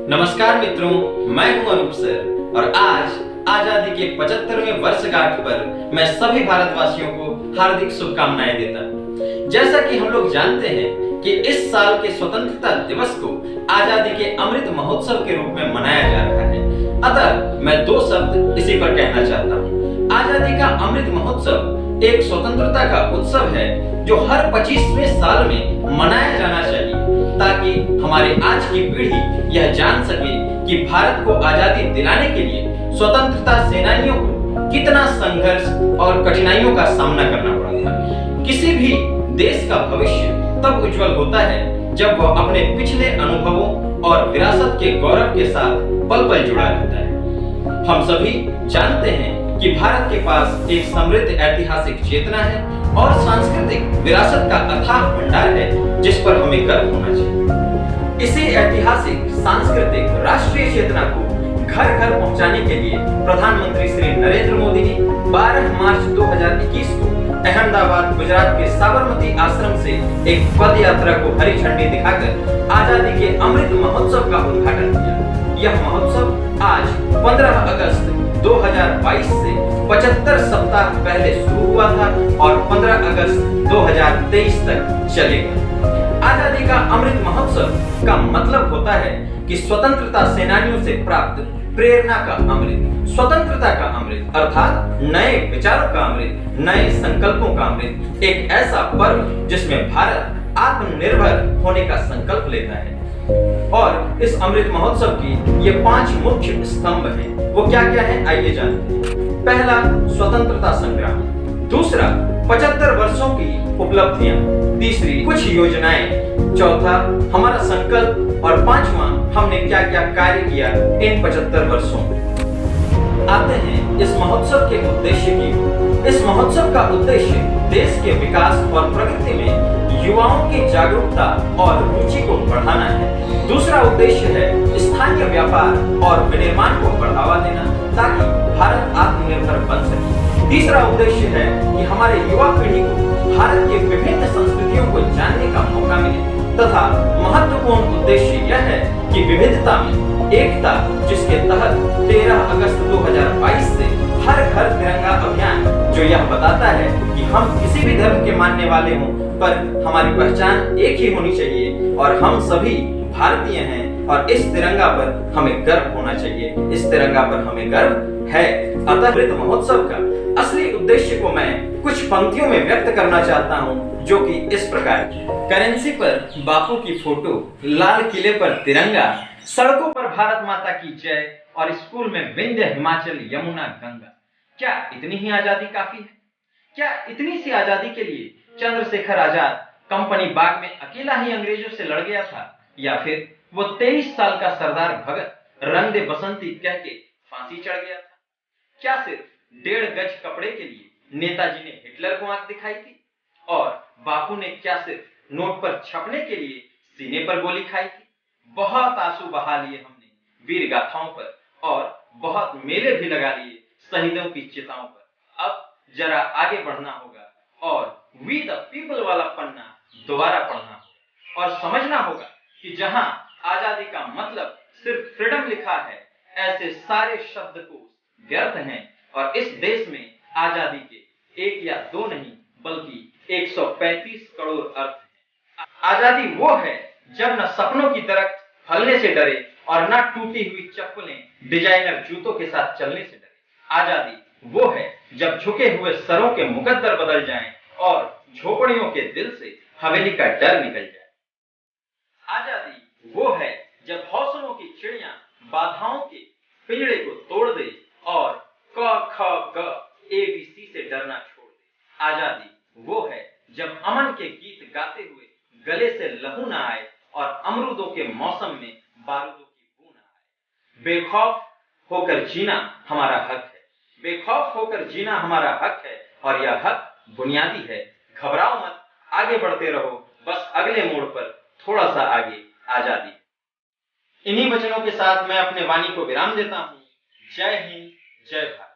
नमस्कार मित्रों, मैं हूं अनूप सर और आज आजादी के 75वें वर्षगांठ पर मैं सभी भारतवासियों को हार्दिक शुभकामनाएं देता हूं। जैसा कि हम लोग जानते हैं कि इस साल के स्वतंत्रता दिवस को आजादी के अमृत महोत्सव के रूप में मनाया जा रहा है। अतः मैं दो शब्द इसी पर कहना चाहता हूं। आजादी का अमृत महोत्सव एक स्वतंत्रता का उत्सव है जो हर 25वें साल में मनाया जाना चाहिए, ताकि हमारे आज की पीढ़ी यह जान सके कि भारत को आजादी दिलाने के लिए स्वतंत्रता सेनानियों को कितना संघर्ष और कठिनाइयों का सामना करना पड़ा था। किसी भी देश का भविष्य तब उज्जवल होता है जब वह अपने पिछले अनुभवों और विरासत के गौरव के साथ पल पल जुड़ा रहता है। हम सभी जानते हैं कि भारत के पास एक समृद्ध ऐतिहासिक चेतना है और सांस्कृतिक विरासत का अथाह भंडार है जिस पर हमें गर्व होना चाहिए। इसी ऐतिहासिक सांस्कृतिक राष्ट्रीय चेतना को घर घर पहुंचाने के लिए प्रधानमंत्री श्री नरेंद्र मोदी ने 12 मार्च 2021 को अहमदाबाद गुजरात के साबरमती आश्रम से एक पद यात्रा को हरी झंडी दिखाकर आजादी के अमृत महोत्सव का उद्घाटन किया। यह महोत्सव आज 15 अगस्त 2022 से 75 सप्ताह पहले शुरू हुआ था और 15 अगस्त 2023 तक चलेगा। आजादी का अमृत महोत्सव का मतलब होता है कि स्वतंत्रता सेनानियों से प्राप्त प्रेरणा का अमृत, स्वतंत्रता का अमृत अर्थात नए विचारों का अमृत, नए संकल्पों का अमृत, एक ऐसा पर्व जिसमें भारत आत्मनिर्भर होने का संकल्प लेता है। और इस अमृत महोत्सव की ये 5 मुख्य स्तंभ हैं। वो क्या क्या है, आइए जानते हैं। पहला, स्वतंत्रता संग्राम। दूसरा, 75 वर्षों की उपलब्धियां। तीसरी, कुछ योजनाएं। चौथा, हमारा संकल्प। और पांचवा, हमने क्या क्या कार्य किया इन 75 वर्षों में। आते हैं इस महोत्सव के उद्देश्य की। इस महोत्सव का उद्देश्य देश के विकास और प्रगति में युवाओं की जागरूकता और रुचि को बढ़ाना है। दूसरा उद्देश्य है स्थानीय व्यापार और विनिर्माण को बढ़ावा देना ताकि भारत आत्मनिर्भर बन सके। तीसरा उद्देश्य है कि हमारे युवा पीढ़ी को भारत के विभिन्न संस्कृतियों को जानने का मौका मिले तथा महत्वपूर्ण उद्देश्य यह है कि विविधता में एकता, जिसके तहत 13 अगस्त 2022 से हर घर तिरंगा अभियान जो यह बताता है कि हम किसी भी धर्म के मानने वाले हों पर हमारी पहचान एक ही होनी चाहिए और हम सभी भारतीय हैं और इस तिरंगा पर हमें गर्व होना चाहिए। इस तिरंगा पर हमें गर्व है। अतः अमृत महोत्सव का असली उद्देश्य को मैं कुछ पंक्तियों में व्यक्त करना चाहता हूँ, जो कि इस प्रकार की। करेंसी पर बापू की फोटो, लाल किले पर तिरंगा, सड़कों पर भारत माता की जय और स्कूल में विंध्य हिमाचल यमुना गंगा। क्या इतनी ही आजादी काफी है? क्या इतनी सी आजादी के लिए चंद्रशेखर आजाद कंपनी बाग में अकेला ही अंग्रेजों से लड़ गया था, या फिर वो 23 साल का सरदार भगत रंग दे बसंती कह के फांसी चढ़ गया था? क्या सिर्फ 1.5 गज कपड़े के लिए नेताजी ने हिटलर को आंख दिखाई थी और बापू ने क्या सिर्फ नोट पर छपने के लिए सीने पर गोली खाई थी? बहुत आंसू बहा लिए हमने वीर गाथाओं पर और बहुत मेले भी लगा लिए शहीदों की चिताओं पर। अब जरा आगे बढ़ना होगा और वी द पीपल वाला पन्ना दोबारा पढ़ना होगा और समझना होगा कि जहां आजादी का मतलब सिर्फ फ्रीडम लिखा है, ऐसे सारे शब्दकोश व्यर्थ हैं और इस देश में आजादी के 1 या 2 नहीं बल्कि 135 करोड़ अर्थ हैं। आजादी वो है जब न सपनों की दरख्त फलने से डरे और न टूटी हुई चप्पलें डिजाइनर जूतों के साथ चलने से डरे। आजादी वो है जब झुके हुए सरों के मुकद्दर बदल जाएं और झोपड़ियों के दिल से हवेली का डर निकल जाए। आजादी वो है जब हौसलों की चिड़िया बाधाओं के पिंजड़े को तोड़ दे और क ख ग ABC से डरना छोड़ दे। आजादी वो है जब अमन के गीत गाते हुए गले से लहू ना आए और अमरूदों के मौसम में बारूदों की बू ना आए। बेखौफ होकर जीना हमारा हक है। बेखौफ होकर जीना हमारा हक है और यह हक बुनियादी है। घबराओ मत, आगे बढ़ते रहो, बस अगले मोड़ पर थोड़ा सा आगे आजादी। इन्हीं वचनों के साथ मैं अपने वाणी को विराम देता हूँ। जय हिंद, जय भारत।